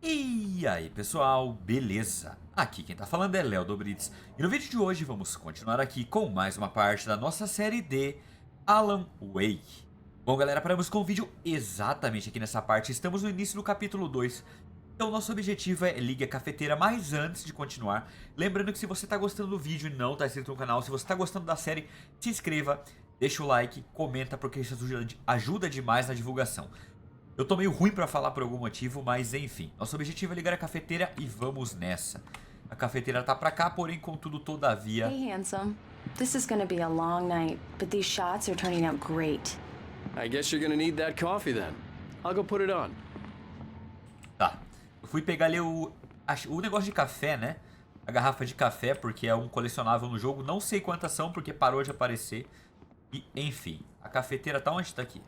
E aí pessoal, beleza? Aqui quem tá falando é Léo Dobrits e no vídeo de hoje vamos continuar aqui com mais uma parte da nossa série de Alan Wake. Bom galera, paramos com o vídeo exatamente aqui nessa parte, estamos no início do capítulo 2. Então nosso objetivo é ligue a cafeteira, mas antes de continuar, lembrando que se você tá gostando do vídeo e não tá inscrito no canal, se você tá gostando da série, se inscreva, deixa o like, comenta porque isso ajuda demais na divulgação. Eu tô meio ruim pra falar por algum motivo, mas enfim. Nosso objetivo é ligar a cafeteira e vamos nessa. A cafeteira tá pra cá, porém, contudo, todavia... Hey, handsome. This is gonna be a long night, but these shots are turning out great. I guess you're gonna need that coffee then. I'll go put it on. Tá. Eu fui pegar ali o negócio de café, né? A garrafa de café, porque é um colecionável no jogo. Não sei quantas são, porque parou de aparecer. E, enfim. A cafeteira tá onde tá aqui?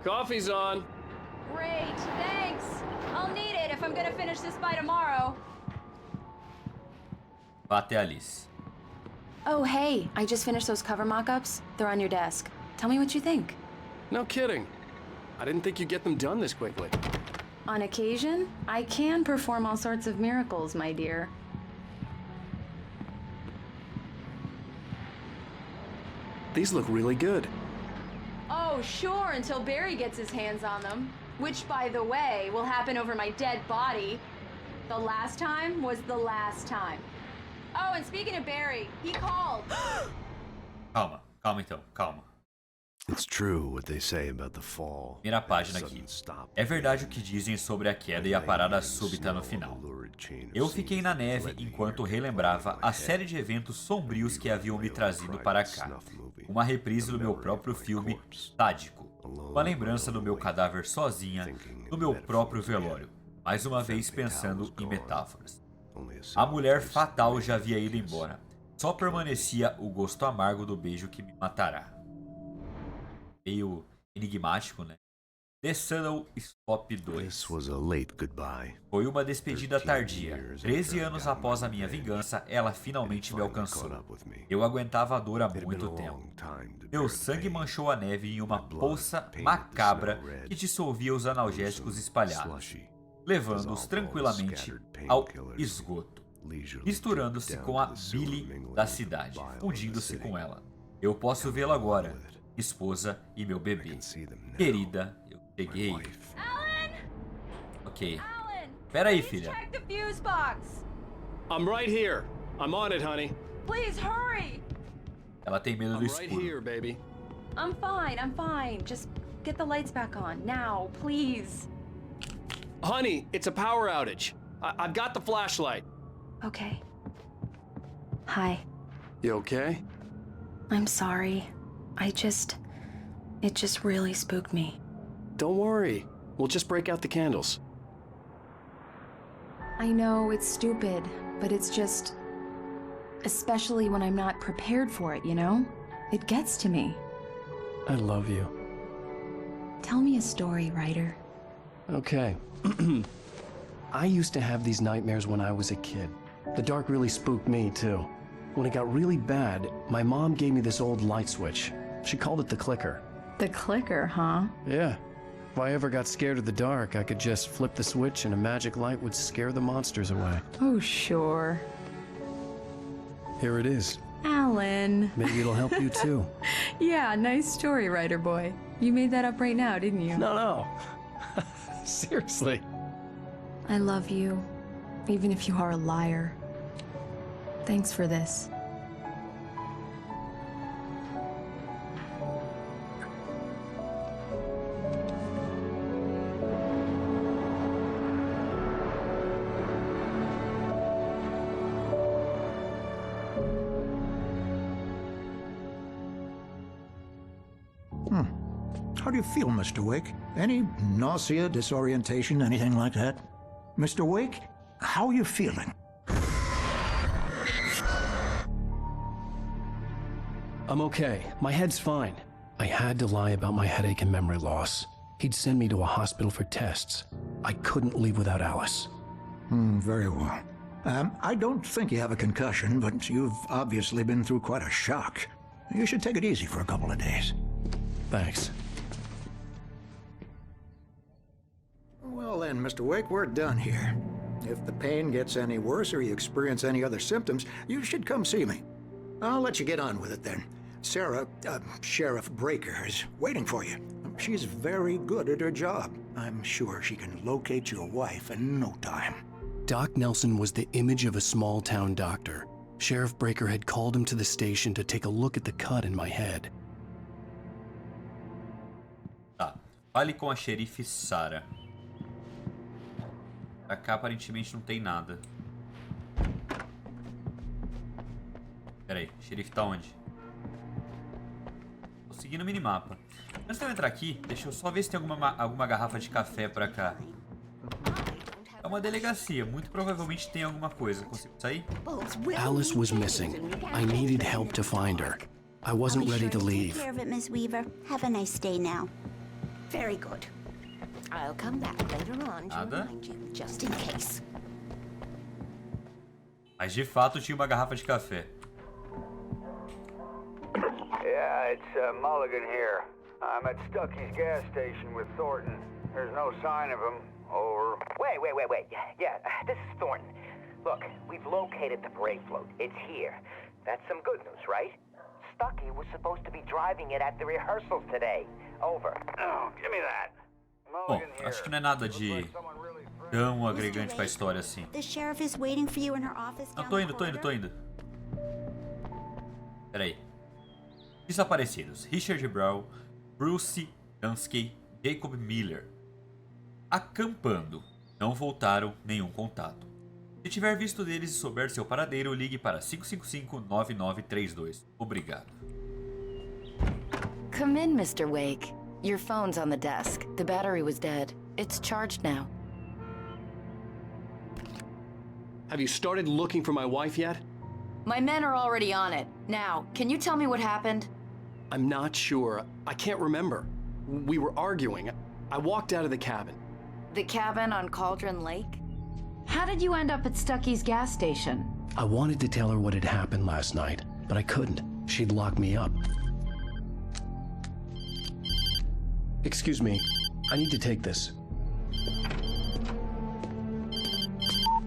Coffee's on. Great, thanks. I'll need it if I'm gonna finish this by tomorrow. Vá até a Alice. Oh, hey, I just finished those cover mock-ups. They're on your desk. Tell me what you think. No kidding. I didn't think you'd get them done this quickly. On occasion, I can perform all sorts of miracles, my dear. These look really good. Oh, sure, until Barry gets his hands on them. Which, by the way, will happen over my dead body. The last time was the last time. Oh, and speaking of Barry, he called. Calma, calma então, calma. It's true what they say about the fall. Primeira página aqui. É verdade o que dizem sobre a queda e a parada súbita no final. Eu fiquei na neve enquanto relembrava a série de eventos sombrios que haviam me trazido para cá. Uma reprise do meu próprio filme sádico. Uma lembrança do meu cadáver sozinha no meu próprio velório. Mais uma vez pensando em metáforas. A mulher fatal já havia ido embora. Só permanecia o gosto amargo do beijo que me matará. Meio enigmático, né? The Sun Stop 2. Foi uma despedida tardia. 13 anos após a minha vingança, ela finalmente me alcançou. Eu aguentava a dor há muito tempo. Meu sangue manchou a neve em uma poça macabra que dissolvia os analgésicos espalhados, levando-os tranquilamente ao esgoto, misturando-se com a bile da cidade, fundindo-se com ela. Eu posso vê-la agora, esposa e meu bebê. Querida, eu cheguei. Alan! Ok. Alan! Pera aí, filha. Check the fuse box! I'm right here. I'm on it, honey. Please hurry! Ela tem medo do I'm right here, escuro. baby. I'm fine. Just get the lights back on, now, please. Honey, it's a power outage. I've got the flashlight. Okay. Hi. You okay? I'm sorry. It just really spooked me. Don't worry. We'll just break out the candles. I know it's stupid, but it's just... Especially when I'm not prepared for it, you know? It gets to me. I love you. Tell me a story, writer. Okay. I used to have these nightmares when I was a kid. The dark really spooked me, too. When it got really bad, my mom gave me this old light switch. She called it the clicker. The clicker, huh? Yeah. If I ever got scared of the dark, I could just flip the switch and a magic light would scare the monsters away. Oh, sure. Here it is. Alan. Maybe it'll help you, too. Yeah, nice story, writer boy. You made that up right now, didn't you? No. Seriously. I love you, even if you are a liar. Thanks for this. How do you feel, Mr. Wake? Any nausea, disorientation, anything like that? Mr. Wake, how are you feeling? I'm okay. My head's fine. I had to lie about my headache and memory loss. He'd send me to a hospital for tests. I couldn't leave without Alice. Very well. I don't think you have a concussion, but you've obviously been through quite a shock. You should take it easy for a couple of days. Thanks. Well, and Mr. Wake, we're done here. If the pain gets any worse or you experience any other symptoms, you should come see me. I'll let you get on with it then. Sarah, Sheriff Breaker, is waiting for you. She's very good at her job. I'm sure she can locate your wife in no time. Doc Nelson was the image of a small-town doctor. Sheriff Breaker had called him to the station to take a look at the cut in my head. Tá. Fale com a xerife Sarah. Pra cá aparentemente não tem nada. Pera aí, xerife tá onde? Tô seguindo o minimapa. Antes de eu entrar aqui, deixa eu só ver se tem alguma garrafa de café pra cá. É uma delegacia, muito provavelmente tem alguma coisa. Consigo sair? Alice was missing. I needed help to find her. I wasn't ready to leave. Take care of it, Miss Weaver. Have a nice day now. Very good. I'll come back later on to remind you, just in case. Mas de fato tinha uma garrafa de café. Yeah, it's Mulligan here. I'm at Stucky's gas station with Thornton. There's no sign of him. Over. Wait. Yeah, this is Thornton. Look, we've located the brake float. It's here. That's some good news, right? Stucky was supposed to be driving it at the rehearsals today. Over. Oh, give me that. Bom, acho que não é nada de tão agregante pra história assim. The sheriff is waiting for you in her office. Não, tô indo. Pera aí. Desaparecidos. Richard Brown, Bruce Dunsky, Jacob Miller. Acampando. Não voltaram, nenhum contato. Se tiver visto deles e souber seu paradeiro, ligue para 555-9932. Obrigado. Come in, Mr. Wake. Your phone's on the desk. The battery was dead. It's charged now. Have you started looking for my wife yet? My men are already on it. Now, can you tell me what happened? I'm not sure. I can't remember. We were arguing. I walked out of the cabin. The cabin on Cauldron Lake? How did you end up at Stucky's gas station? I wanted to tell her what had happened last night, but I couldn't. She'd lock me up. Excuse me. I need to take this.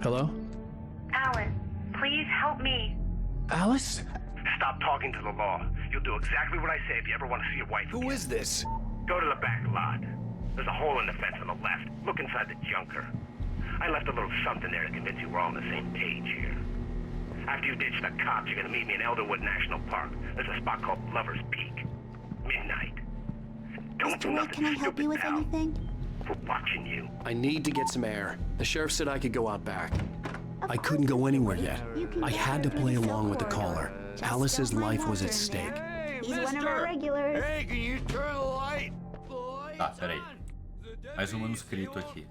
Hello? Alan, please help me. Alice? Stop talking to the law. You'll do exactly what I say if you ever want to see your wife again. Who is this? Go to the back lot. There's a hole in the fence on the left. Look inside the junker. I left a little something there to convince you we're all on the same page here. After you ditch the cops, you're gonna meet me in Elderwood National Park. There's a spot called Lover's Peak. Midnight. Don't do Mr. Wake, nothing can I help stupid, you with pal. anything? We're watching you. I need to get some air. The sheriff said I could go out back. I couldn't go anywhere yet. I had to play along with the caller. Alice's life was at stake. He's one of our regulars. Hey, can you turn the light? Tá, peraí. Mais um manuscrito aqui.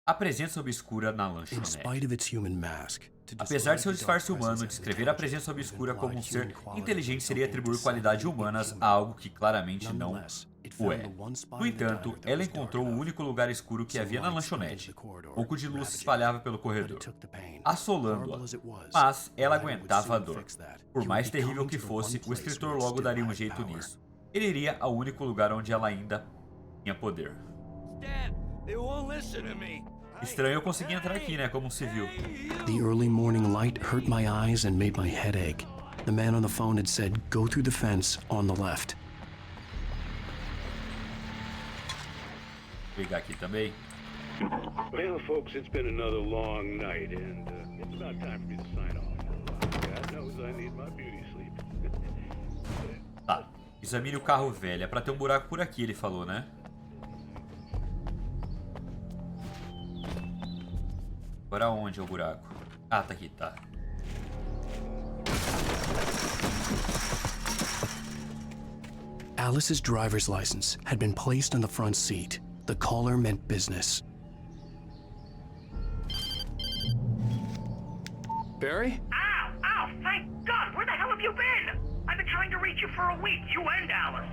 A presença obscura na In lanchonete. spite of its human mask, Apesar de seu disfarce humano, descrever a presença obscura como um ser inteligente seria atribuir qualidades humanas a algo que claramente não o é. No entanto, ela encontrou o único lugar escuro que havia na lanchonete. Pouco de luz se espalhava pelo corredor, assolando-a, mas ela aguentava a dor. Por mais terrível que fosse, o escritor logo daria um jeito nisso. Ele iria ao único lugar onde ela ainda tinha poder. Estranho eu conseguir entrar aqui, né, como um civil. the early morning light hurt my eyes and made my head ache. The man on the phone had said, go through the fence on the left. Vou ligar aqui também. Well, folks, it's been another long night, and it's about time for me to sign off. God knows I need my beauty sleep. Tá, examine o carro velho. É pra ter um buraco por aqui, ele falou, né? Agora onde é o buraco? Ah, tá aqui, tá. Alice's driver's license had been placed on the front seat. The caller meant business. Barry? Ow! Thank God! Where the hell have you been? I've been trying to reach you for a week, you and Alice.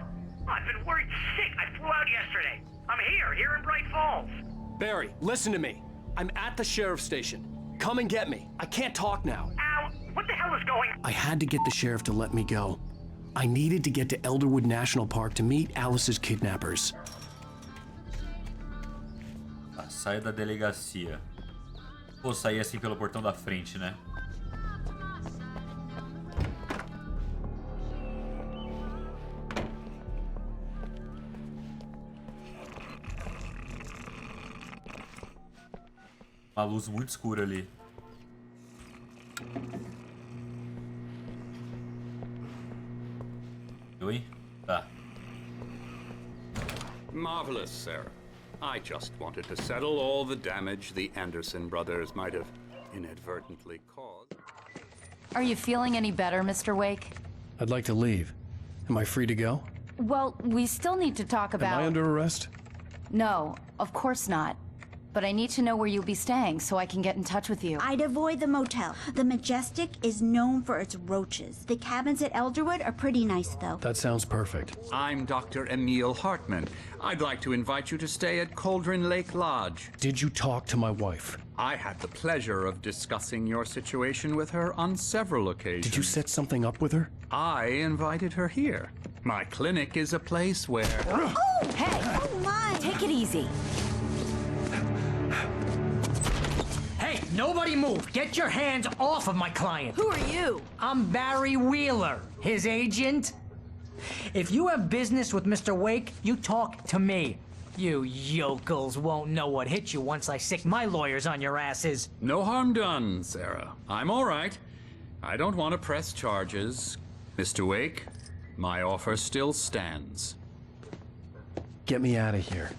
I've been worried sick. I flew out yesterday. I'm here in Bright Falls. Barry, listen to me. I'm at the sheriff's station. Come and get me. I can't talk now. Ow! What the hell is going on? I had to get the sheriff to let me go. I needed to get to Elderwood National Park to meet Alice's kidnappers. Tá, saia da delegacia. Vou sair assim pelo portão da frente, né? Uma luz muito escura ali. Oi? Tá. Marvelous, Sarah. I just wanted to settle all the damage the Anderson brothers might have inadvertently caused. Are you feeling any better, Mr. Wake? I'd like to leave. Am I free to go? Well, we still need to talk about... Am I under arrest? No, of course not. But I need to know where you'll be staying so I can get in touch with you. I'd avoid the motel. The Majestic is known for its roaches. The cabins at Elderwood are pretty nice, though. That sounds perfect. I'm Dr. Emil Hartman. I'd like to invite you to stay at Cauldron Lake Lodge. Did you talk to my wife? I had the pleasure of discussing your situation with her on several occasions. Did you set something up with her? I invited her here. My clinic is a place where... Oh! Hey! Oh, my! Take it easy. Hey, nobody move! Get your hands off of my client! Who are you? I'm Barry Wheeler, his agent. If you have business with Mr. Wake, you talk to me. You yokels won't know what hit you once I sick my lawyers on your asses. No harm done, Sarah. I'm all right. I don't want to press charges. Mr. Wake, my offer still stands. Get me out of here.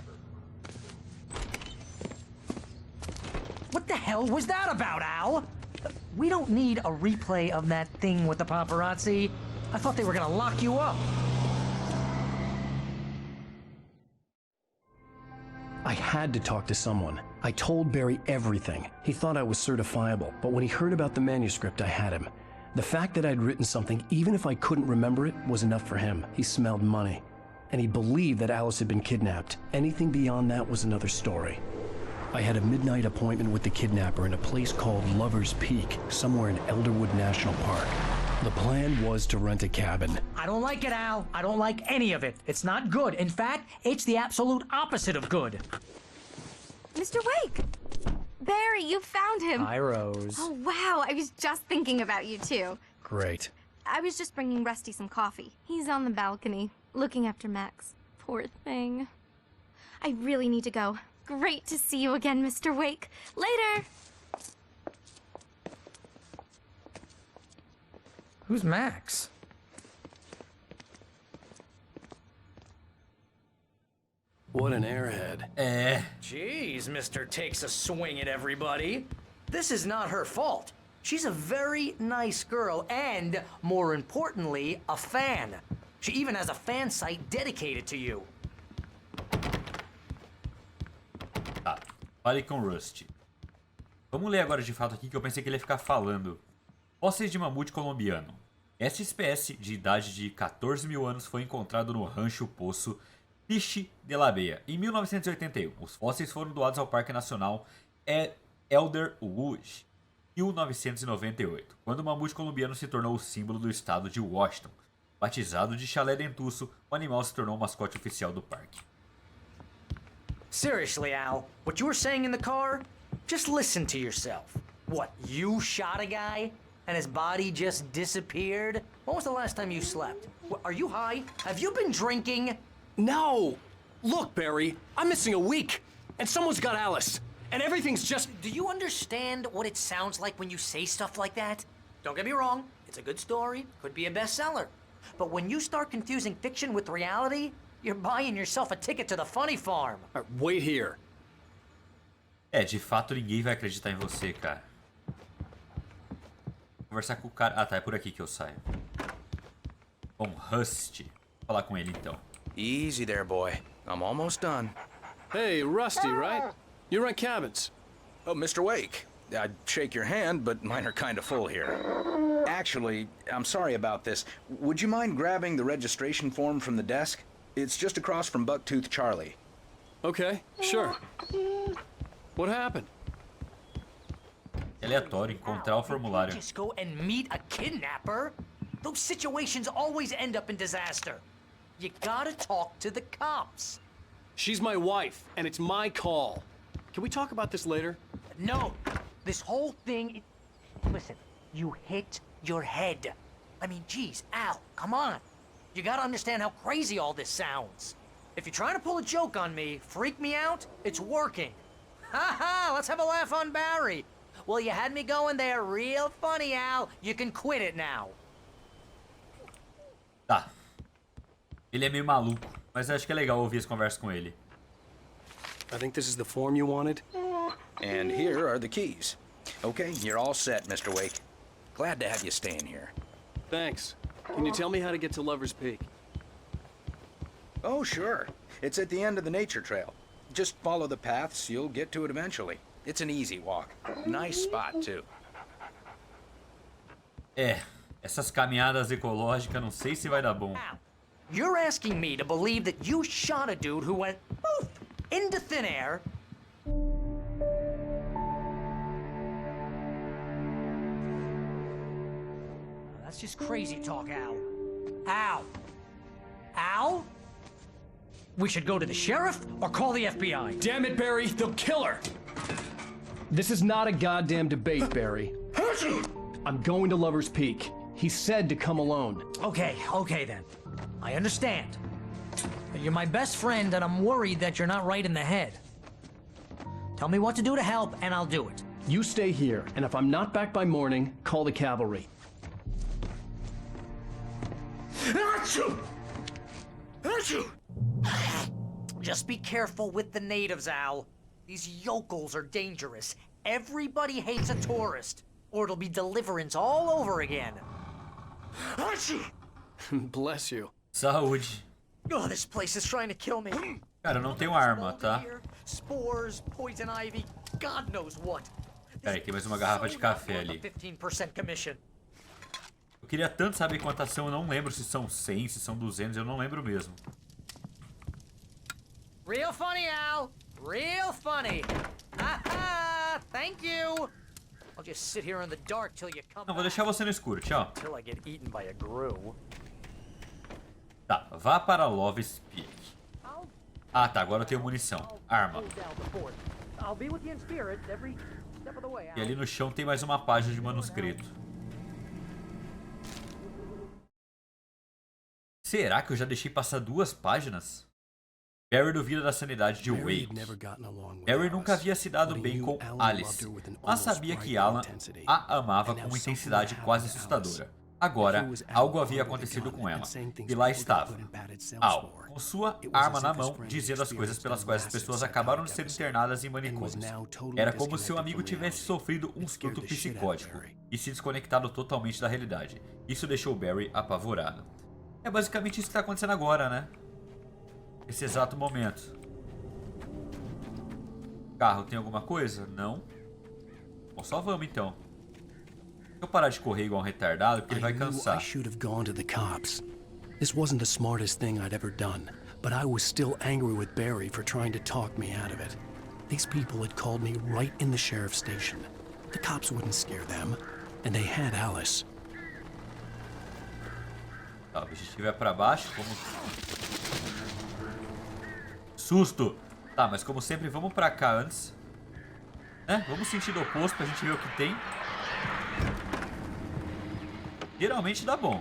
What the hell was that about, Al? We don't need a replay of that thing with the paparazzi. I thought they were gonna lock you up. I had to talk to someone. I told Barry everything. He thought I was certifiable, but when he heard about the manuscript, I had him. The fact that I'd written something, even if I couldn't remember it, was enough for him. He smelled money. And he believed that Alice had been kidnapped. Anything beyond that was another story. I had a midnight appointment with the kidnapper in a place called Lover's Peak, somewhere in Elderwood National Park. The plan was to rent a cabin. I don't like it, Al. I don't like any of it. It's not good. In fact, it's the absolute opposite of good. Mr. Wake! Barry, you found him. Hi, Rose. Oh, wow. I was just thinking about you, too. Great. I was just bringing Rusty some coffee. He's on the balcony, looking after Max. Poor thing. I really need to go. Great to see you again, Mr. Wake. Later! Who's Max? What an airhead. Jeez, Mr. Takes a swing at everybody. This is not her fault. She's a very nice girl and, more importantly, a fan. She even has a fan site dedicated to you. Tá, fale com Rusty. Vamos ler agora de fato aqui que eu pensei que ele ia ficar falando. Fósseis de mamute colombiano. Esta espécie, de idade de 14 mil anos, foi encontrado no rancho Poço Piche de la Bea, em 1981. Os fósseis foram doados ao Parque Nacional Elderwood, em 1998, quando o mamute colombiano se tornou o símbolo do estado de Washington. Batizado de chalé dentuço, o animal se tornou o mascote oficial do parque. Seriously, Al, what you were saying in the car? Just listen to yourself. What, you shot a guy? And his body just disappeared? When was the last time you slept? Are you high? Have you been drinking? No! Look, Barry, I'm missing a week, and someone's got Alice, and everything's just... Do you understand what it sounds like when you say stuff like that? Don't get me wrong, it's a good story, could be a bestseller. But when you start confusing fiction with reality, you're buying yourself a ticket to the funny farm. Wait here. De fato ninguém vai acreditar em você, cara. Conversar com o cara... Ah, tá, é por aqui que eu saio. Bom, Rusty. Vou falar com ele então. Easy there, boy. I'm almost done. Hey, Rusty, right? You rent cabins. Oh, Mr. Wake. I'd shake your hand, but mine are kind of full here. Actually, I'm sorry about this. Would you mind grabbing the registration form from the desk? It's just across from Bucktooth Charlie. Okay, sure. What happened? Aleatório, encontrar o formulário. Just go and meet a kidnapper? Those situations always end up in disaster. You gotta talk to the cops. She's my wife, and it's my call. Can we talk about this later? No, this whole thing... Listen, you hit your head. I mean, geez, Al, come on. You gotta understand how crazy all this sounds. If you're trying to pull a joke on me, freak me out, it's working. Ha ha, let's have a laugh on Barry. Well, you had me going there real funny, Al. You can quit it now. Tá. Ele é meio maluco, mas acho que é legal ouvir as conversas com ele. I think this is the form you wanted. And here are the keys. Okay, you're all set, Mr. Wake. Glad to have you staying here. Thanks. Can you tell me how to get to Lover's Peak? Oh, sure. It's at the end of the nature trail. Just follow the paths, you'll get to it eventually. It's an easy walk. Nice spot, too. É, essas caminhadas ecológicas não sei se vai dar bom. You're asking me to believe that you shot a dude who went poof into thin air. That's just crazy talk, Al. Al? Al? We should go to the sheriff or call the FBI. Damn it, Barry, they'll kill her. This is not a goddamn debate, Barry. I'm going to Lover's Peak. He said to come alone. Okay then. I understand. But you're my best friend and I'm worried that you're not right in the head. Tell me what to do to help and I'll do it. You stay here, and if I'm not back by morning, call the cavalry. Achoo! Achoo! Just be careful with the natives, Al. These yokels are dangerous. Everybody hates a tourist, or it'll be deliverance all over again. Achoo! Bless you. Saúde. Oh, this place is trying to kill me. Cara, eu não tenho arma, tá? Spores, poison ivy, God knows what. Pera aí, tem mais uma garrafa de café ali. 15% commission. Eu queria tanto saber quantas são, eu não lembro se são 100, se são 200, eu não lembro mesmo. Real funny, Al. Real funny. Haha, thank you. I'll just sit here in the dark till you come. Não, vou deixar você no escuro, tchau. Till I get eaten by a grue. Tá, vá para Lover's Peak. Ah, tá, agora eu tenho munição. Arma. E ali no chão tem mais uma página de manuscrito. Será que eu já deixei passar 2 páginas? Barry duvida da sanidade de Wake. Barry nunca havia se dado bem com Alice, mas sabia que Alan a amava com uma intensidade quase assustadora. Agora, algo havia acontecido com ela. E lá estava, Al, com sua arma na mão, dizendo as coisas pelas quais as pessoas acabaram de ser internadas em manicômios. Era como se seu amigo tivesse sofrido um surto psicótico e se desconectado totalmente da realidade. Isso deixou Barry apavorado. É basicamente isso que está acontecendo agora, né? Esse exato momento. Carro, tem alguma coisa? Não. Bom, só vamos então. Se eu parar de correr igual um retardado, porque ele vai cansar. I should have gone to the cops. This wasn't the smartest thing I'd ever done, but I was still angry with Barry for trying to talk me out of it. These people had called me right in the sheriff's station. The cops wouldn't scare them, and they had Alice. Tá, o objetivo é pra baixo, como... Susto! Tá, mas como sempre, vamos pra cá antes. Né? Vamos sentido oposto pra gente ver o que tem. Geralmente dá bom.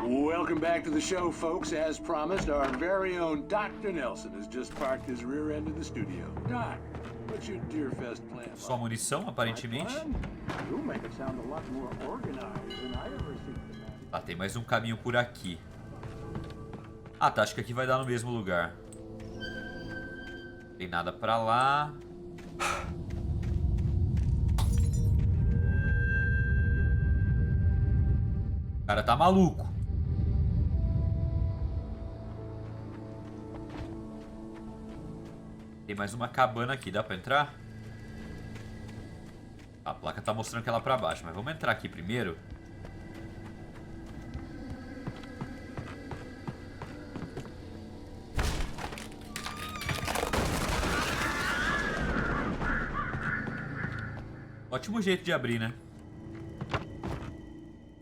Welcome back to the show, folks. As promised, our very own Dr. Nelson has just parked his rear end in the studio. Doc, what's your Deerfest plan? Só munição, aparentemente. You make it sound a lot more organized than I ever seen. Tá, tem mais um caminho por aqui. Ah, tá, acho que aqui vai dar no mesmo lugar. Tem nada pra lá. O cara tá maluco. Tem mais uma cabana aqui, dá pra entrar? A placa tá mostrando que é lá pra baixo, mas vamos entrar aqui primeiro. Ótimo jeito de abrir, né?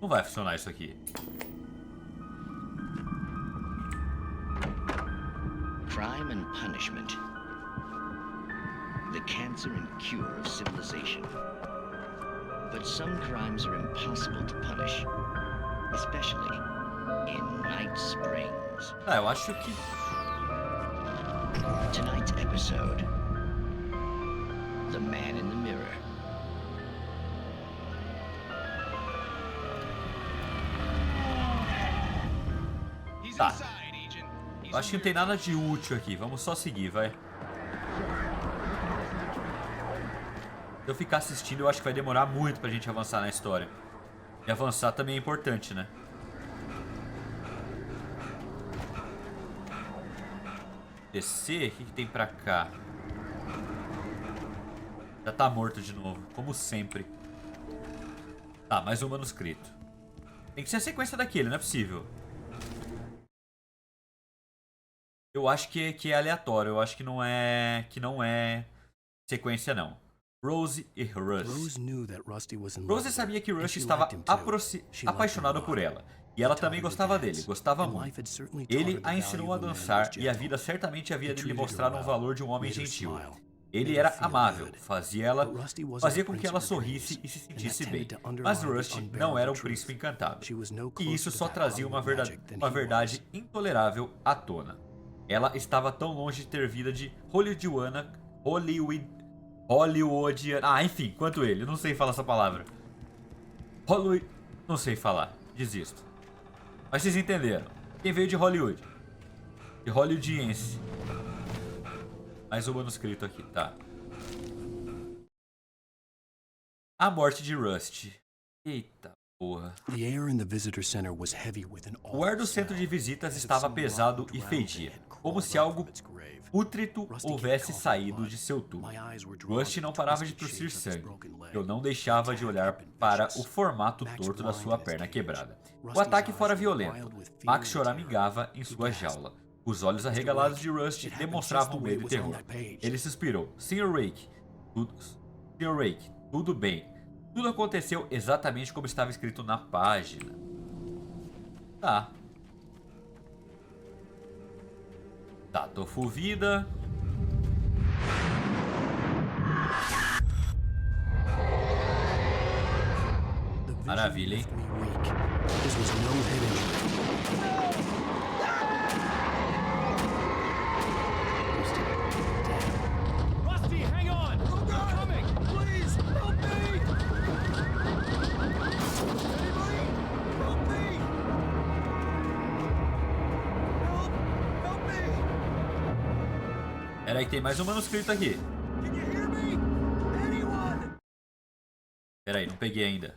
Não vai funcionar isso aqui. Crime and punishment. the cancer and cure of civilization. But some crimes are impossible to punish, especially in Night Springs. Ah, eu acho que... Tonight's episode, The Man in the Mirror. Tá. Eu acho que não tem nada de útil aqui. Vamos só seguir, vai. Se eu ficar assistindo, eu acho que vai demorar muito pra gente avançar na história. E avançar também é importante, né? Descer? O que tem pra cá? Já tá morto de novo, como sempre. Tá, mais um manuscrito. Tem que ser a sequência daquele, não é possível. Eu acho que é aleatório, eu acho que não é sequência não. Rose e Rust. Rose sabia que Rust estava apaixonado por ela. E ela também gostava dele, gostava muito. Ele a ensinou a dançar e a vida certamente havia lhe mostrado um valor de um homem gentil. Ele era amável, fazia com que ela sorrisse e se sentisse bem. Mas Rust não era um príncipe encantado. E isso só trazia uma verdade intolerável à tona. Ela estava tão longe de ter vida de hollywoodiana. Ah, enfim, quanto ele. Não sei falar essa palavra. Não sei falar. Desisto. Mas vocês entenderam. Quem veio de Hollywood? De hollywoodiense. Mais um manuscrito aqui, tá. A morte de Rust. Eita porra. O ar do centro de visitas estava pesado e fedia, como se algo pútrido houvesse saído de seu tubo. Rust não parava de tossir sangue. Eu não deixava de olhar para o formato torto da sua perna quebrada. O ataque fora violento. Max choramingava em sua jaula. Os olhos arregalados de Rust demonstravam medo e terror. Ele suspirou. Sr. Wake, tudo bem. Tudo aconteceu exatamente como estava escrito na página. Tá. Tá, tô full vida. Maravilha, hein? Peraí, tem mais um manuscrito aqui. Peraí, não peguei ainda.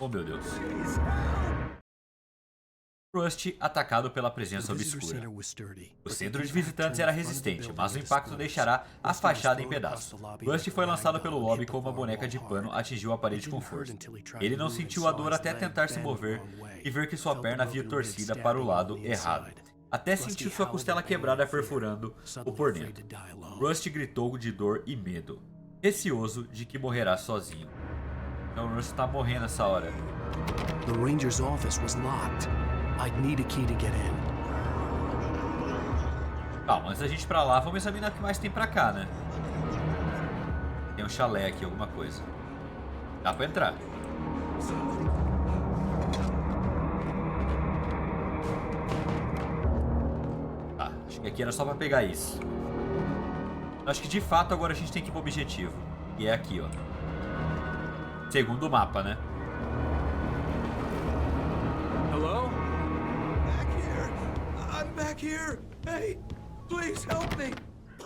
Oh, meu Deus. Rust atacado pela presença obscura. O centro de visitantes era resistente, mas o impacto deixará a fachada em pedaços. Rust foi lançado pelo lobby como uma boneca de pano atingiu a parede com força. Ele não sentiu a dor até tentar se mover e ver que sua perna havia torcida para o lado errado. Até sentiu sua costela quebrada perfurando o por dentro. Rust gritou de dor e medo, receoso de que morrerá sozinho. Então Rust tá morrendo nessa hora. The ranger's office was locked. I'd need a key to get in. Calma, antes da gente ir pra lá, vamos examinar o que mais tem pra cá, né? Tem um chalé aqui, alguma coisa. Dá pra entrar. Tá, acho que aqui era só pra pegar isso. Acho que de fato agora a gente tem que ir pro objetivo. E é aqui, ó. Segundo o mapa, né? Hello? Back here. I'm back here. Hey, please help me.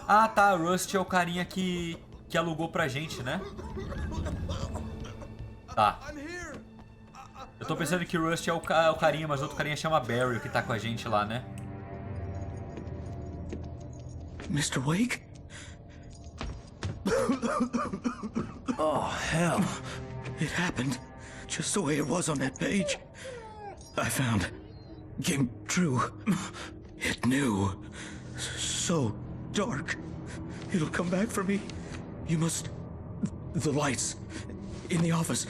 Ah, tá. Rust é o carinha que alugou pra gente, né? Tá. Eu tô pensando que Rust é o carinha, mas outro carinha chama Barry, que tá com a gente lá, né? Mr. Wake? Oh, hell. It happened just the way it was on that page. I found. Came true. It knew. So dark. It'll come back for me. You must. The lights. In the office.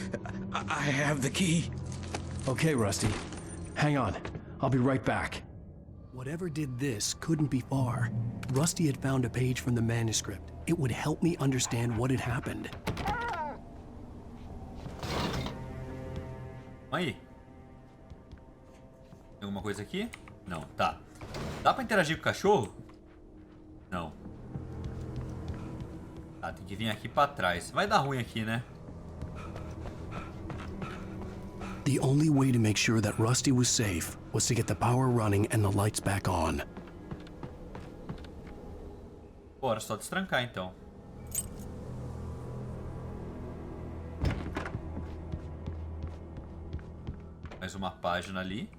I have the key. Okay, Rusty. Hang on. I'll be right back. Whatever did this couldn't be far. Rusty had found a page from the manuscript. It would help me understand what had happened. Aí. Tem alguma coisa aqui? Não, tá. Dá pra interagir com o cachorro? Não. Tá, tem que vir aqui pra trás. Vai dar ruim aqui, né? The only way to make sure that Rusty was safe was to get the power running and the lights back on. Bora, só destrancar então. Mais uma página ali.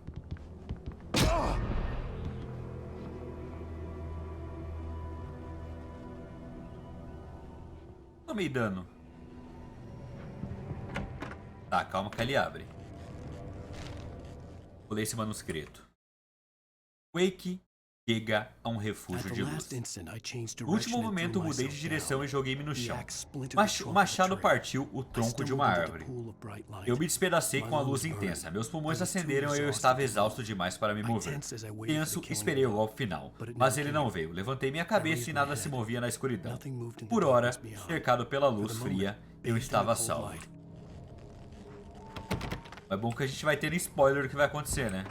Tomei dano. Tá, calma que ele abre. Vou ler esse manuscrito. Wake chega a um refúgio de luz. No último momento mudei de direção e joguei-me no chão. O machado partiu o tronco de uma árvore. Eu me despedacei com a luz intensa. Meus pulmões acenderam e eu estava exausto demais para me mover. Tenso, esperei o golpe final, mas ele não veio. Levantei minha cabeça e nada se movia na escuridão. Por hora, cercado pela luz fria, eu estava salvo. É bom que a gente vai ter spoiler do que vai acontecer, né?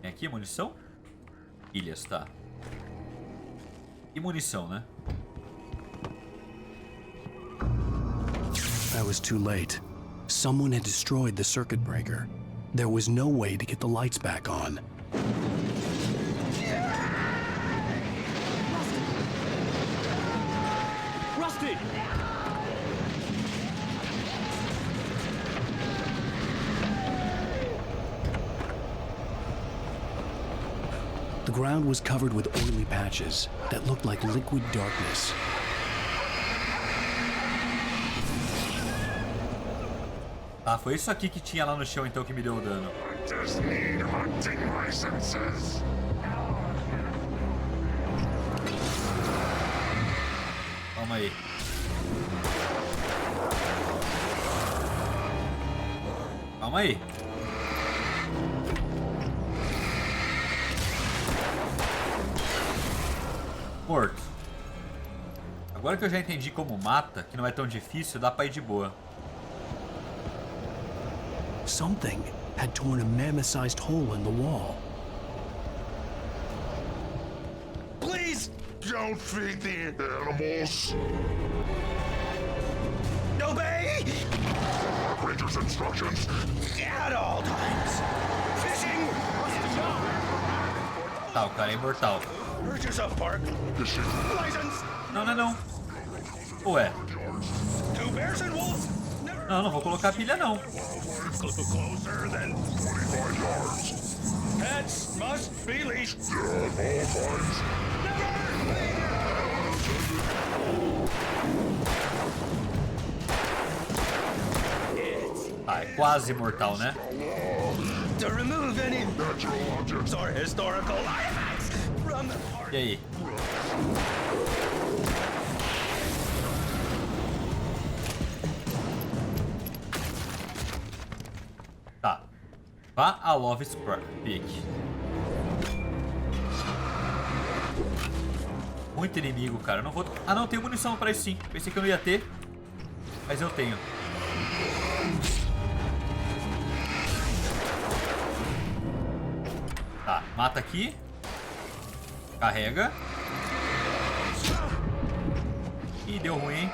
Tem aqui munição? Ilhas, tá. E munição, né? I was too late. Someone had destroyed the circuit breaker. There was no way to get the lights back on. Rusty! The ground was covered with oily patches that looked like liquid darkness. Ah, foi isso aqui que tinha lá no chão então que me deu o dano. Calma aí. Calma aí. Morto. Agora que eu já entendi como mata, que não é tão difícil, dá pra ir de boa. Something had torn a mammoth-sized hole in the wall. Please don't feed the animals. Obey! Operator's instructions. At all times. Fishing. Tá, o cara é imortal. Purchase a park. License. Não, não é não. Ué. Two bears and wolves. Não, não vou colocar pilha não. Closer than 25 yards. Pets must be leashed. At all times. Ah, é quase mortal, né? To remove any natural objects or historical artifacts from the park. E aí? Tá. Vá a Love's Peak. Muito inimigo, cara. Eu não vou... Ah, não. Tenho munição pra isso sim. Pensei que eu não ia ter. Mas eu tenho. Tá. Mata aqui. Carrega. Ih, deu ruim, hein?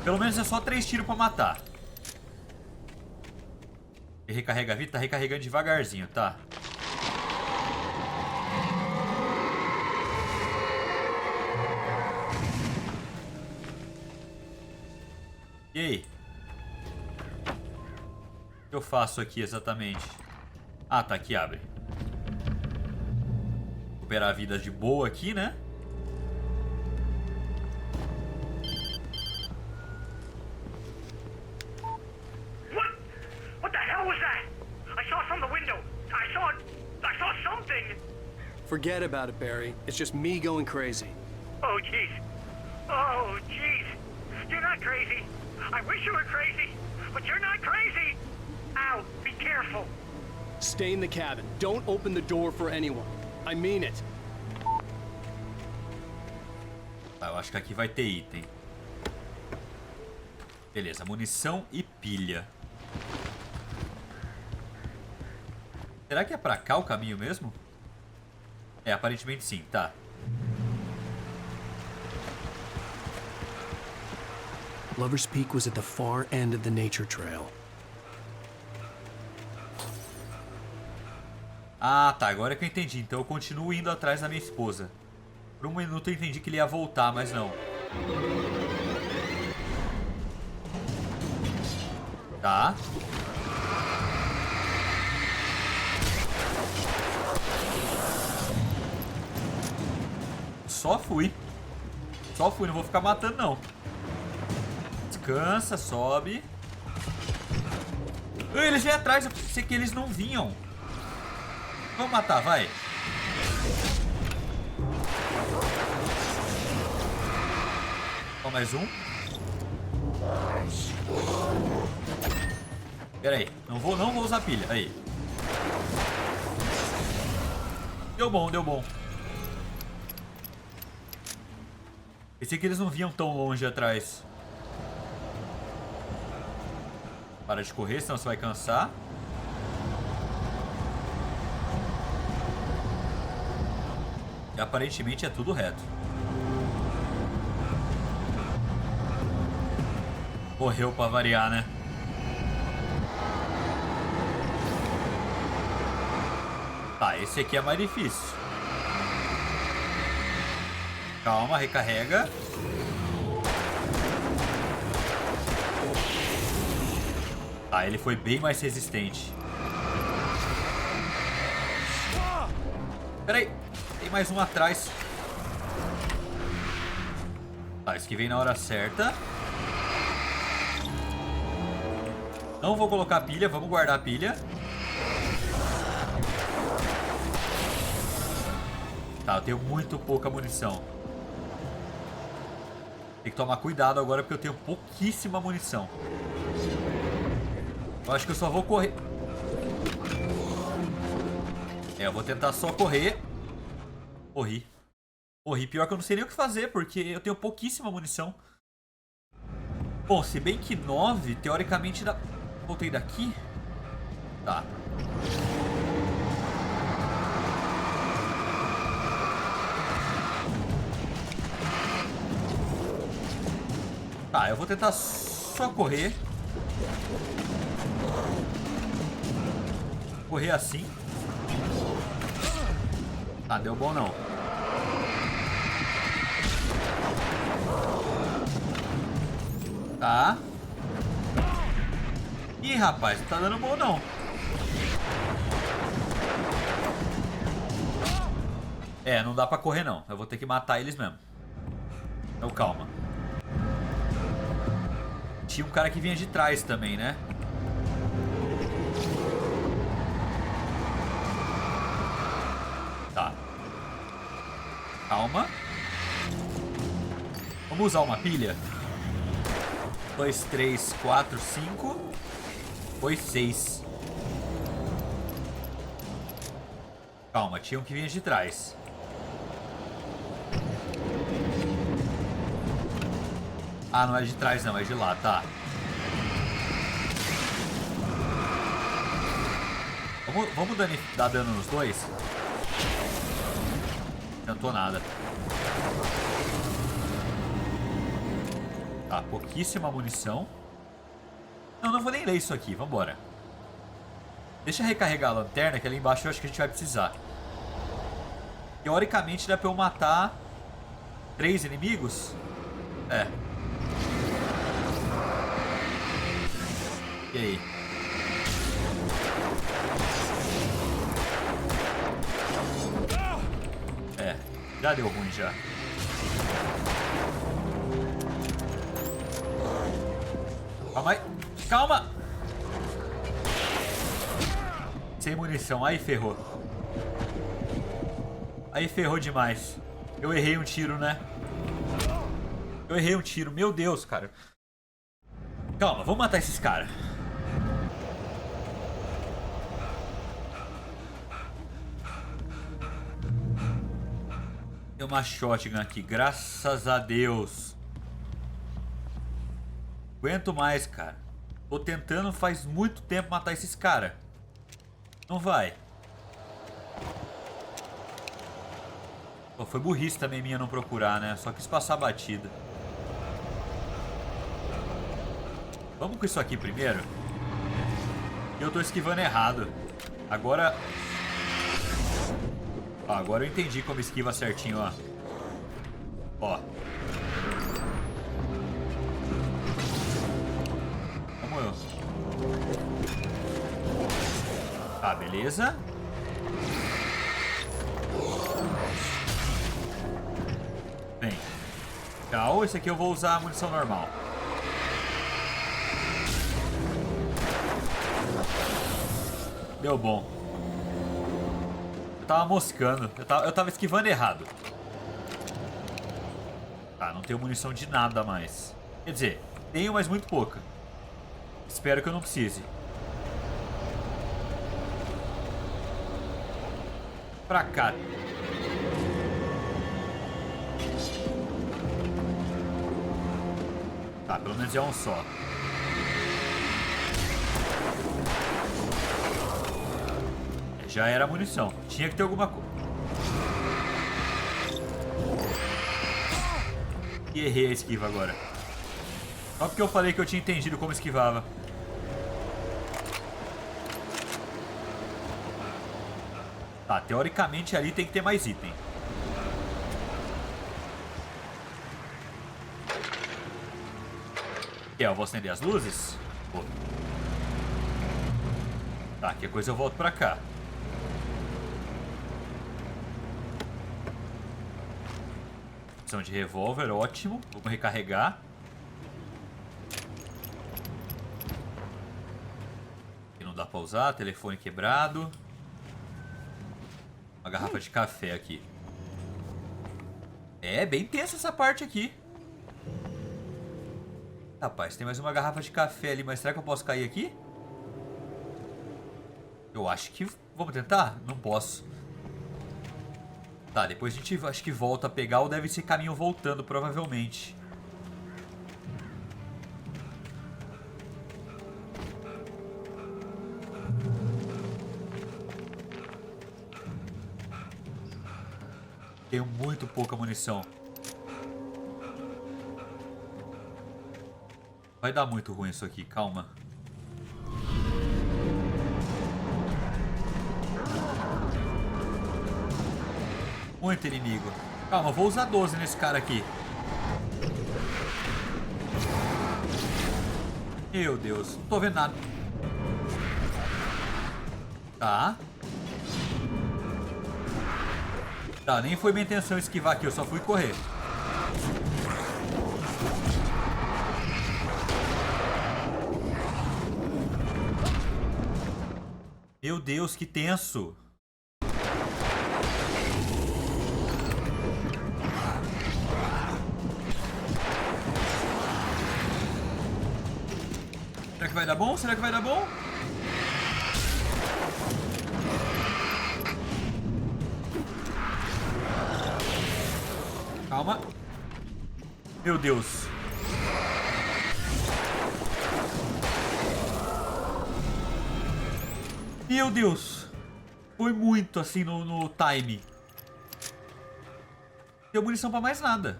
Pelo menos é só 3 tiros pra matar. E recarrega a vida, tá recarregando devagarzinho, tá? E aí? O que eu faço aqui exatamente? Ah, tá, aqui abre. Recuperar a vida de boa aqui, né? Forget about it, Barry. It's just me going crazy. Oh, jeez. Oh, jeez. You're not crazy. I wish you were crazy, but you're not crazy. Ow, be careful. Stay in the cabin. Don't open the door for anyone. I mean it. Tá, eu acho que aqui vai ter item. Beleza, munição e pilha. Será que é pra cá o caminho mesmo? É, aparentemente sim, tá. Lover's Peak was at the far end of the nature trail. Ah, tá, agora que eu entendi. Então eu continuo indo atrás da minha esposa. Por um minuto eu entendi que ele ia voltar, mas não. Tá. Só fui, não vou ficar matando não. Descansa, sobe. Eles vêm atrás, eu pensei que eles não vinham. Vamos matar, vai. Ó, mais um. Pera aí, não vou usar pilha, aí. Deu bom, deu bom. Pensei que eles não vinham tão longe atrás. Para de correr, senão você vai cansar. E aparentemente é tudo reto. Correu pra variar, né? Tá, esse aqui é mais difícil. Calma, recarrega. Tá, ele foi bem mais resistente. Pera aí, tem mais um atrás. Tá, esse que vem na hora certa. Não vou colocar pilha, vamos guardar a pilha. Tá, eu tenho muito pouca munição. Tem que tomar cuidado agora porque eu tenho pouquíssima munição. Eu acho que eu só vou correr. É, eu vou tentar só correr. Corri. Corri. Pior que eu não sei nem o que fazer porque eu tenho pouquíssima munição. Bom, se bem que 9, teoricamente dá... Voltei daqui? Tá. Tá, eu vou tentar só correr. Correr assim. Tá, deu bom não. Tá. Ih, rapaz, não tá dando bom não. É, não dá pra correr não. Eu vou ter que matar eles mesmo. Então calma. Tinha um cara que vinha de trás também, né? Tá. Calma. Vamos usar uma pilha. 2, 3, 4, 5. Foi 6. Calma, tinha um que vinha de trás. Ah, não é de trás não, é de lá, tá. Vamos dar dano nos dois? Não adiantou nada. Tá, pouquíssima munição. Não vou nem ler isso aqui, vambora. Deixa eu recarregar a lanterna, que ali embaixo eu acho que a gente vai precisar. Teoricamente dá pra eu matar 3 inimigos? É. E aí? É, já deu ruim já. Calma aí. Calma! Sem munição, aí ferrou. Aí ferrou demais. Eu errei um tiro, né? Eu errei um tiro, meu Deus, cara. Calma, vamos matar esses caras. Tem uma shotgun aqui, graças a Deus. Aguento mais, cara. Tô tentando faz muito tempo matar esses caras. Não vai. Pô, foi burrice também minha não procurar, né? Só quis passar a batida. Vamos com isso aqui primeiro. Eu tô esquivando errado. Agora... Ó, agora eu entendi como esquiva certinho, ó. Ó. Como eu. Tá, beleza. Bem. Legal, esse aqui eu vou usar a munição normal. Deu bom. Eu tava moscando. Eu tava esquivando errado. Tá, não tenho munição de nada mais. Quer dizer, tenho, mas muito pouca. Espero que eu não precise. Pra cá. Tá, pelo menos é um só. Já era munição. Tinha que ter alguma coisa. E errei a esquiva agora. Só porque eu falei que eu tinha entendido como esquivava. Tá, teoricamente ali tem que ter mais item. Eu vou acender as luzes? Pô. Tá, que coisa eu volto pra cá. Opção de revólver, ótimo. Vamos recarregar. Aqui não dá pra usar, telefone quebrado. Uma garrafa de café aqui. É, bem tensa essa parte aqui. Rapaz, tem mais uma garrafa de café ali, mas será que eu posso cair aqui? Eu acho que... Vamos tentar? Não posso. Tá, depois a gente acho que volta a pegar ou deve ser caminho voltando, provavelmente. Tenho muito pouca munição. Vai dar muito ruim isso aqui, calma. Muito inimigo. Calma, eu vou usar 12 nesse cara aqui. Meu Deus, não tô vendo nada. Tá. Tá, nem foi minha intenção esquivar aqui, eu só fui correr. Meu Deus, que tenso. Será que vai dar bom? Será que vai dar bom? Calma. Meu Deus. Meu Deus. Foi muito assim no time. Deu munição pra mais nada.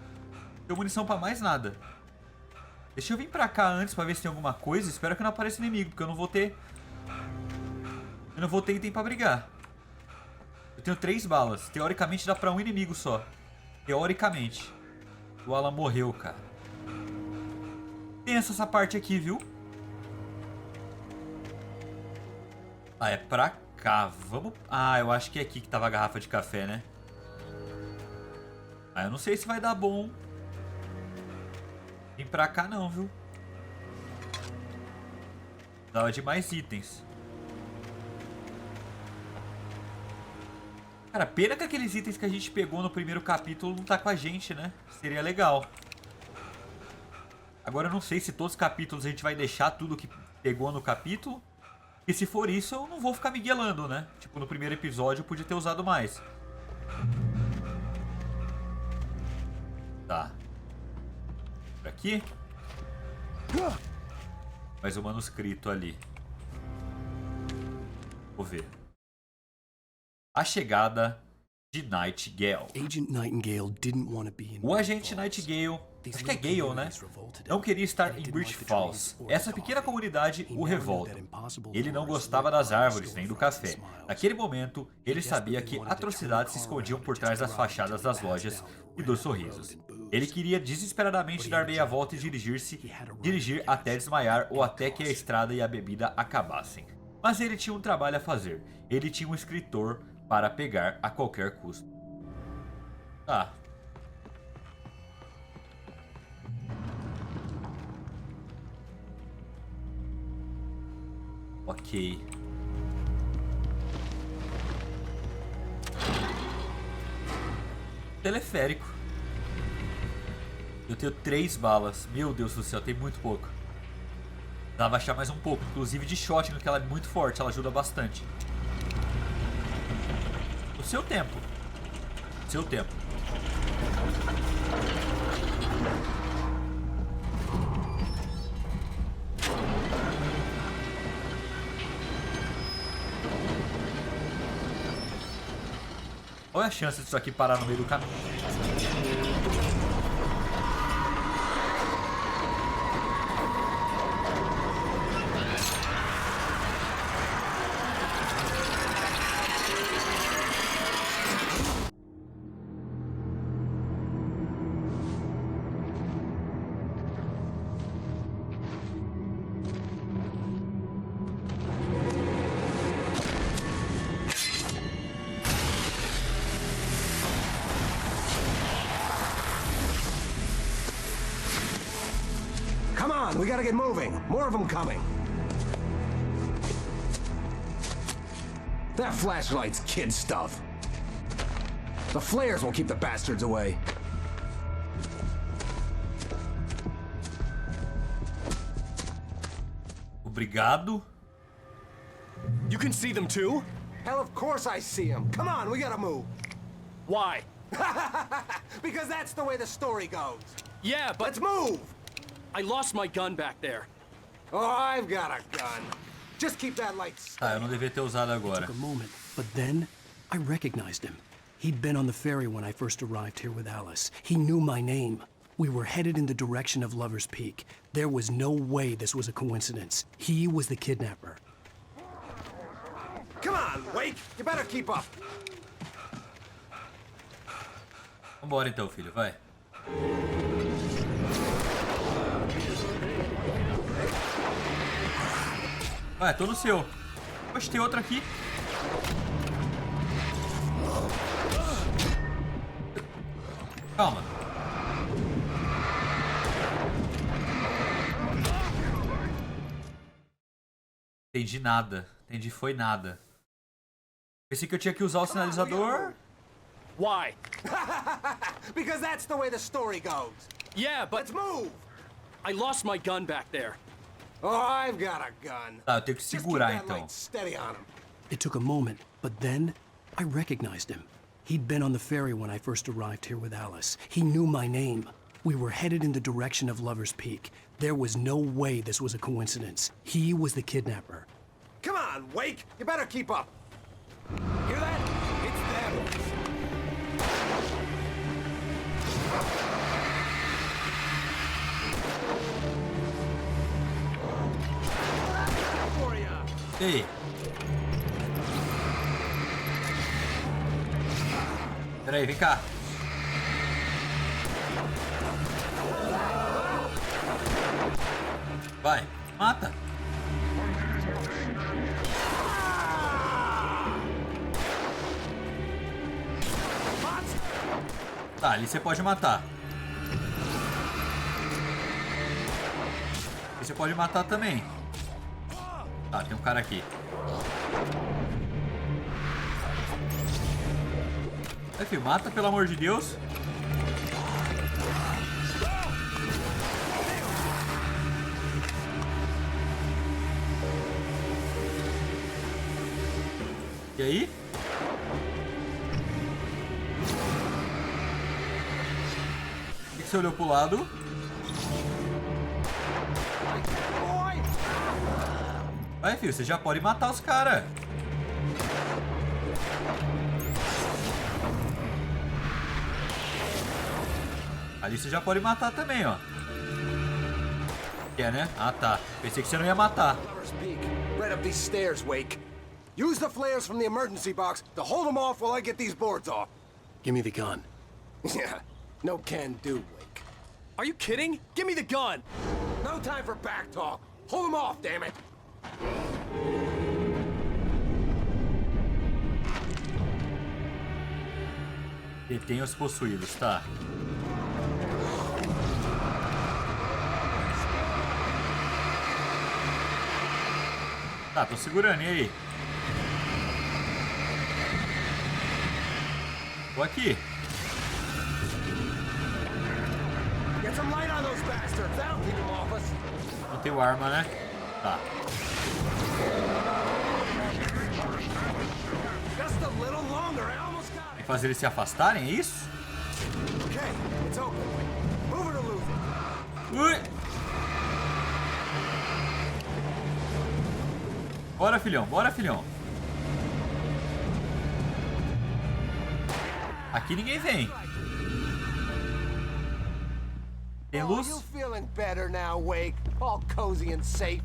Deu munição pra mais nada. Deixa eu vir pra cá antes pra ver se tem alguma coisa. Espero que não apareça inimigo, porque eu não vou ter... Eu não vou ter item pra brigar. Eu tenho 3 balas. Teoricamente dá pra um inimigo só. Teoricamente. O Alan morreu, cara. Pensa essa parte aqui, viu? Ah, é pra cá. Vamos... Ah, eu acho que é aqui que tava a garrafa de café, né? Ah, eu não sei se vai dar bom. Vim pra cá não, viu? Dava de mais itens. Cara, pena que aqueles itens que a gente pegou no primeiro capítulo não tá com a gente, né? Seria legal. Agora eu não sei se todos os capítulos a gente vai deixar tudo que pegou no capítulo. E se for isso, eu não vou ficar miguelando, né? Tipo, no primeiro episódio eu podia ter usado mais. Tá. Por aqui. Mais um manuscrito ali. Vou ver. A chegada de Nightingale. O agente Nightingale, acho que é Gale, né? Não queria estar em Birch Falls. Essa pequena comunidade o revolta. Ele não gostava das árvores nem do café. Naquele momento, ele sabia que atrocidades se escondiam por trás das fachadas das lojas e dos sorrisos. Ele queria desesperadamente dar meia volta e dirigir até desmaiar ou até que a estrada e a bebida acabassem. Mas ele tinha um trabalho a fazer. Ele tinha um escritor para pegar a qualquer custo. Tá. Ok. Teleférico. Eu tenho 3 balas. Meu Deus do céu, tem muito pouco. Dá pra achar mais um pouco. Inclusive de shotgun, que ela é muito forte. Ela ajuda bastante. No seu tempo. Seu tempo. Olha a chance disso aqui parar no meio do caminho. We gotta get moving. More of them coming. That flashlight's kid stuff. The flares will keep the bastards away. Obrigado. You can see them too? Hell, of course I see them. Come on, we gotta move. Why? Because that's the way the story goes. Yeah, but... Let's move! I lost my gun back there. Oh, I've got a gun. Just keep that light steady. Ah, eu não devia ter usado agora. It took a moment, but then I recognized him. He'd been on the ferry when I first arrived here with Alice. He knew my name. We were headed in the direction of Lover's Peak. There was no way this was a coincidence. He was the kidnapper. Come on, Wake. You better keep up. Vambora então, filho, vai. Vai, tô no seu. Poxa, tem outro aqui. Calma. Entendi nada. Entendi foi nada. Pensei que eu tinha que usar o sinalizador. Why? Because that's the way the story goes. Yeah, but... Let's move! I lost my gun back there. Oh, I've got a gun. Tá, eu tenho que segurar então. Steady on him. It took a moment, but then I recognized him. He'd been on the ferry when I first arrived here with Alice. He knew my name. We were headed in the direction of Lover's Peak. There was no way this was a coincidence. He was the kidnapper. Come on, Wake! You better keep up. Hear that? It's them. Ei. Peraí, vem cá. Vai, mata. Tá, ali você pode matar. E você pode matar também. Tá, tem um cara aqui. Vai, filho, mata, pelo amor de Deus. aí? Por que você olhou pro lado? Vai, filho, você já pode matar os caras. Ali você já pode matar também, ó. É, né? Ah, tá. Pensei que você não ia matar. Right up these stairs, Wake. Use the flares from the emergency box to hold them off while I get these boards off. Give me the gun. Yeah, no can do, Wake. Are you kidding? Give me the gun! No time for back talk. Hold them off, damn it. Detém os possuídos, tá. Tá, tô segurando, e aí? Tô aqui. Get some light on those bastards. That'll keep them off us. Não tenho arma, né? Tá. Just a little longer. I almost got Tem que fazer eles se afastarem, é isso? Okay, it's open. Move it or lose it. Ui! Bora, filhão, bora, filhão. Aqui ninguém vem. Tem luz? You feeling better now, Wake? All cozy and safe.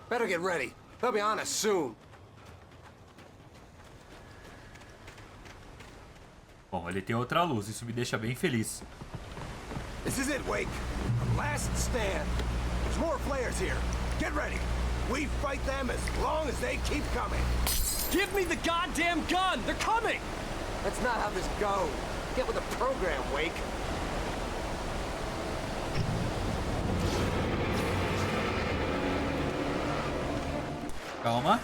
Better get ready. They'll be on us soon. Bom, ele tem outra luz, isso me deixa bem feliz. This is it, Wake. Last stand. There's more flares here. Get ready. We fight them as long as they keep coming. Give me the goddamn gun! They're coming! That's not how this goes. Get with the program, Wake. Calma.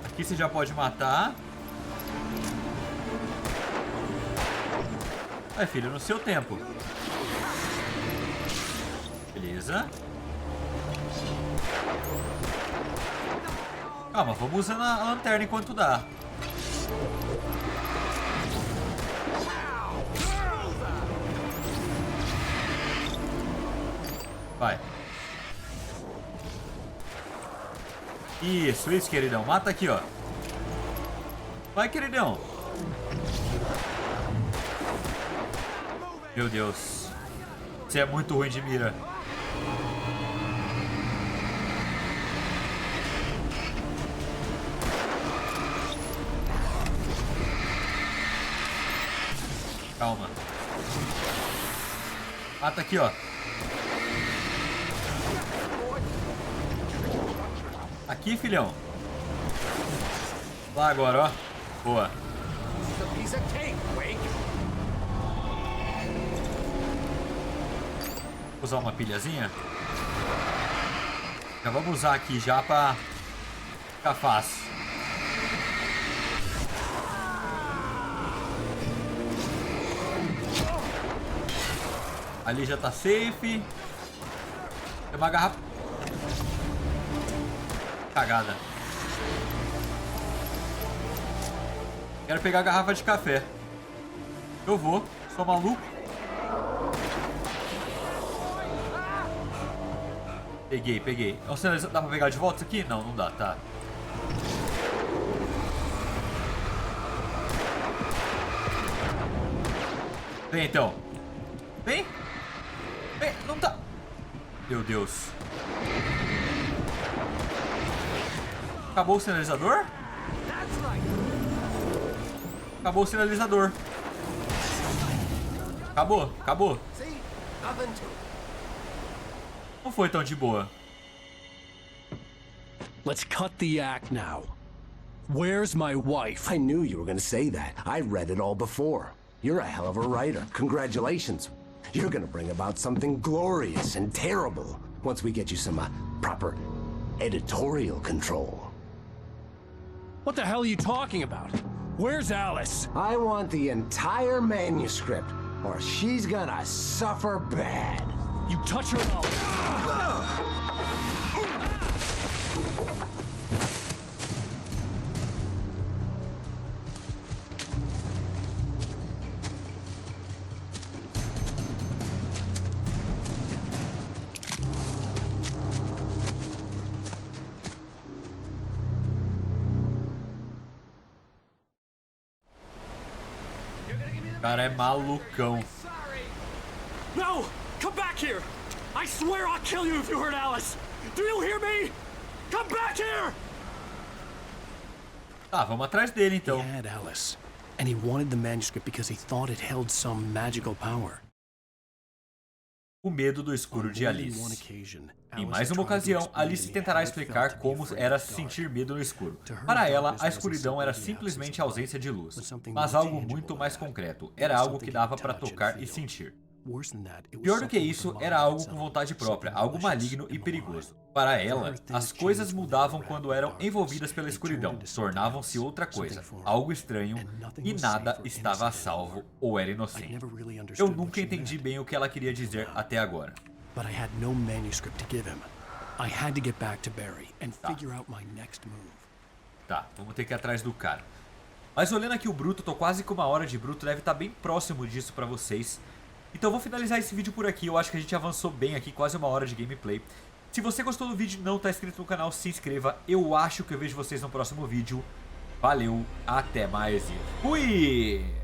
Aqui você já pode matar. Vai, filho, no seu tempo. Beleza. Calma, vamos usando a lanterna enquanto dá. Vai. Isso, queridão. Mata aqui, ó. Vai, queridão. Meu Deus. Você é muito ruim de mira. Calma. Mata aqui, ó. Aqui, filhão. Lá agora, ó. Boa. Usar uma pilhazinha. Já vamos usar aqui já pra ficar fácil. Ali já tá safe. Tem uma garrafa. Cagada. Quero pegar a garrafa de café. Eu vou. Sou maluco. Peguei. Dá pra pegar de volta isso aqui? Não, não dá, tá. Vem então. Vem, não tá. Meu Deus. Acabou o sinalizador? Acabou o sinalizador. Acabou. Não foi tão de boa. Let's cut the act now. Where's my wife? I knew you were going to say that. I read it all before. You're a hell of a writer. Congratulations. You're going to bring about something glorious and terrible once we get you some proper editorial control. What the hell are you talking about? Where's Alice? I want the entire manuscript, or she's gonna suffer bad. You touch her and O cara é malucão. No! Come back here! I swear I'll kill you if you hurt Alice! Do you hear me? Come back here! Tá, vamos atrás dele então. He had Alice, and he wanted the manuscript because he thought it held some magical power. O medo do escuro de Alice. Em mais uma ocasião, Alice tentará explicar como era sentir medo no escuro. Para ela, a escuridão era simplesmente a ausência de luz, mas algo muito mais concreto. Era algo que dava para tocar e sentir. Pior do que isso, era algo com vontade própria, algo maligno e perigoso. Para ela, as coisas mudavam quando eram envolvidas pela escuridão, tornavam-se outra coisa, algo estranho, e nada estava a salvo ou era inocente. Eu nunca entendi bem o que ela queria dizer até agora. Tá, vamos ter que ir atrás do cara. Mas olhando aqui o Bruto, tô quase com 1 hora de Bruto, deve estar bem próximo disso pra vocês. Então eu vou finalizar esse vídeo por aqui, eu acho que a gente avançou bem aqui, quase 1 hora de gameplay. Se você gostou do vídeo e não está inscrito no canal, se inscreva. Eu acho que eu vejo vocês no próximo vídeo. Valeu, até mais e fui!